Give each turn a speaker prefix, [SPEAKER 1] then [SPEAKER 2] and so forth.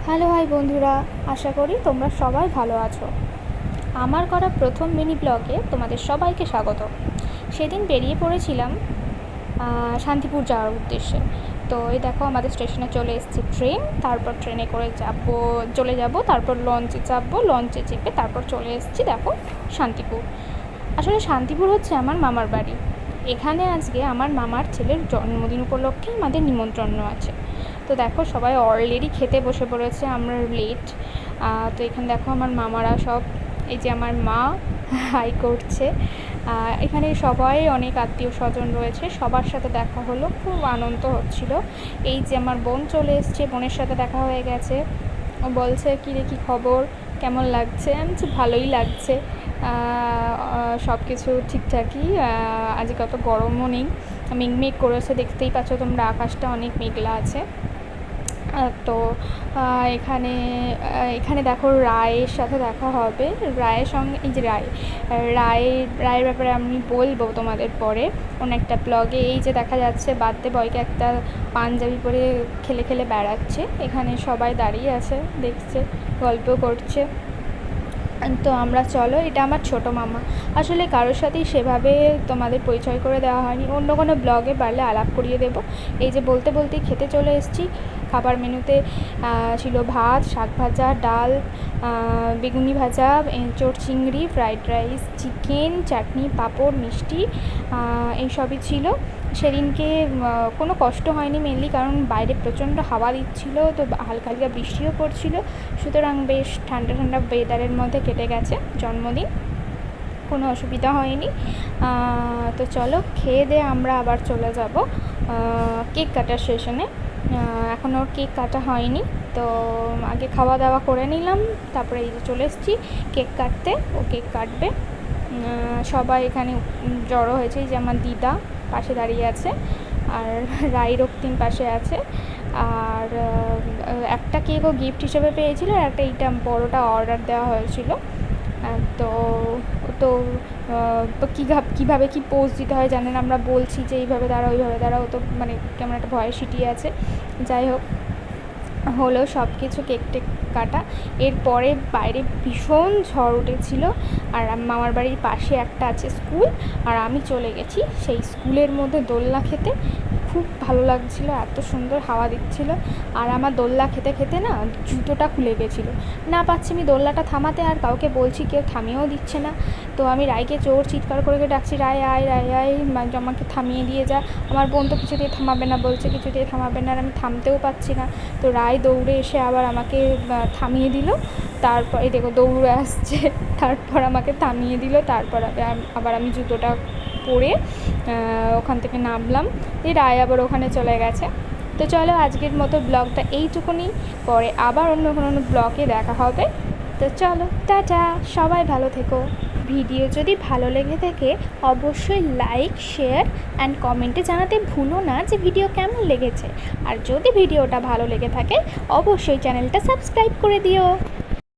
[SPEAKER 1] Hello hi বন্ধুরা, আশা করি তোমরা সবাই ভালো আছো। আমার করা প্রথম মিনি ব্লগে তোমাদের সবাইকে স্বাগত। সেদিন বেরিয়ে পড়েছিলাম শান্তিপুর যাওয়ার উদ্দেশ্যে। তো এই দেখো আমাদের স্টেশনে চলে এসেছি ট্রেন, তারপর ট্রেনে করে চলে যাব, তারপর লঞ্চে চাপবো, লঞ্চে চেপে তারপর চলে এসেছি দেখো শান্তিপুর। আসলে শান্তিপুর হচ্ছে আমার মামার বাড়ি। এখানে আজকে আমার মামার ছেলের জন্মদিন উপলক্ষে আমাদের নিমন্ত্রণ আছে। তো দেখো সবাই অলরেডি খেতে বসে পড়েছে, আমরা লেট। তো এখানে দেখো আমার মামারা সব, এই যে আমার মা হাই করছে। এখানে সবাই অনেক আত্মীয় স্বজন রয়েছে, সবার সাথে দেখা হলো, খুব আনন্দ হচ্ছিল। এই যে আমার বোন চলে এসছে, বোনের সাথে দেখা হয়ে গেছে। ও বলছে কী রে কী খবর, কেমন লাগছে? আমি বলছি ভালোই লাগছে, সব কিছু ঠিকঠাকই। আজকে অত গরমও নেই, মেঘমেঘ করেছে, দেখতেই পাচ্ছ তোমরা, আকাশটা অনেক মেঘলা আছে। তো এখানে দেখো রায়ের সাথে দেখা হবে, রায়ের সঙ্গে। এই যে রায়ের ব্যাপারে আমি বলবো তোমাদের পরে অন্য একটা ব্লগে। এই যে দেখা যাচ্ছে বার্থডে বয়কে একটা পাঞ্জাবি পরে খেলে খেলে বেড়াচ্ছে, এখানে সবাই দাঁড়িয়ে আছে, দেখছে, গল্প করছে। তো আমরা চলো, এটা আমার ছোটো মামা। আসলে কারোর সাথেই সেভাবে তোমাদের পরিচয় করে দেওয়া হয়নি, অন্য কোনো ব্লগে পারলে আলাপ করিয়ে দেবো। এই যে বলতে বলতেই খেতে চলে এসেছি। খাবার মেনুতে ছিল ভাত, শাক ভাজা, ডাল, বেগুনি ভাজা, এঁচোড় চিংড়ি, ফ্রাইড রাইস, চিকেন, চাটনি, পাঁপড়, মিষ্টি, এইসবই ছিল। সেদিনকে কোনো কষ্ট হয়নি, মেনলি কারণ বাইরে প্রচণ্ড হাওয়া দিচ্ছিলো, তো হালকা হালকা বৃষ্টিও পড়ছিল, সুতরাং বেশ ঠান্ডা ঠান্ডা ওয়েদারের মধ্যে কেটে গেছে জন্মদিন, কোনো অসুবিধা হয়নি। তো চলো খেয়ে দিয়ে আমরা আবার চলে যাব কেক কাটার সেশনে। এখনও কেক কাটা হয়নি, তো আগে খাওয়া দাওয়া করে নিলাম, তারপরে এই যে চলে এসেছি কেক কাটতে। ও কেক কাটবে, সবাই এখানে জড়ো হয়েছে। এই যে আমার দিদা পাশে দাঁড়িয়ে আছে, আর রাই রক্তিম পাশে আছে। আর একটা কেকও গিফট হিসেবে পেয়েছিল, আর একটা এইটা বড়োটা অর্ডার দেওয়া হয়েছিল। তো তো কীভাবে কী পোজ দিতে হয় জানেন, আমরা বলছি যে এইভাবে দাঁড়াও ওইভাবে দাঁড়াও, তো মানে কেমন একটা ভয়ে সিটিয়ে আছে। যাই হোক, হলো সব কিছু, কেক টেক কাটা। এরপরে বাইরে ভীষণ ঝড় উঠেছিল, আর মামার বাড়ির পাশে একটা আছে স্কুল, আর আমি চলে গেছি সেই স্কুলের মধ্যে দোলনা খেতে। খুব ভালো লাগছিলো, এত সুন্দর হাওয়া দিচ্ছিলো। আর আমার দোলনা খেতে খেতে না জুতোটা খুলে গেছিলো, না পাচ্ছি আমি দোলনাটা থামাতে, আর কাউকে বলছি কেউ থামিয়েও দিচ্ছে না। তো আমি রায়কে জোর চিৎকার করে ডাকছি, রায় আয়, রায় আয়, আমাকে থামিয়ে দিয়ে যা। আমার বোন তো কিছুতেই থামাবে না বলছে, কিছুতেই থামাবে না, আর আমি থামতেও পারছি না। তো রায় দৌড়ে এসে আবার আমাকে থামিয়ে দিল। তারপর এই দেখো দৌড়ে আসছে, তারপর আমাকে থামিয়ে দিল। তারপর আবার আমি জুতোটা পরে ওখান থেকে নামলাম, এই রায় আবার ওখানে চলে গেছে। তো চলো আজকের মতো ব্লগটা এইটুকুনি, পরে আবার অন্য কোনো ব্লগে দেখা হবে। তো চলো টাটা, সবাই ভালো থেকো। ভিডিও যদি ভালো লেগে থাকে অবশ্যই লাইক, শেয়ার অ্যান্ড কমেন্টে জানাতে ভুলো না যে ভিডিও কেমন লেগেছে। আর যদি ভিডিওটা ভালো লেগে থাকে অবশ্যই চ্যানেলটা সাবস্ক্রাইব করে দিও।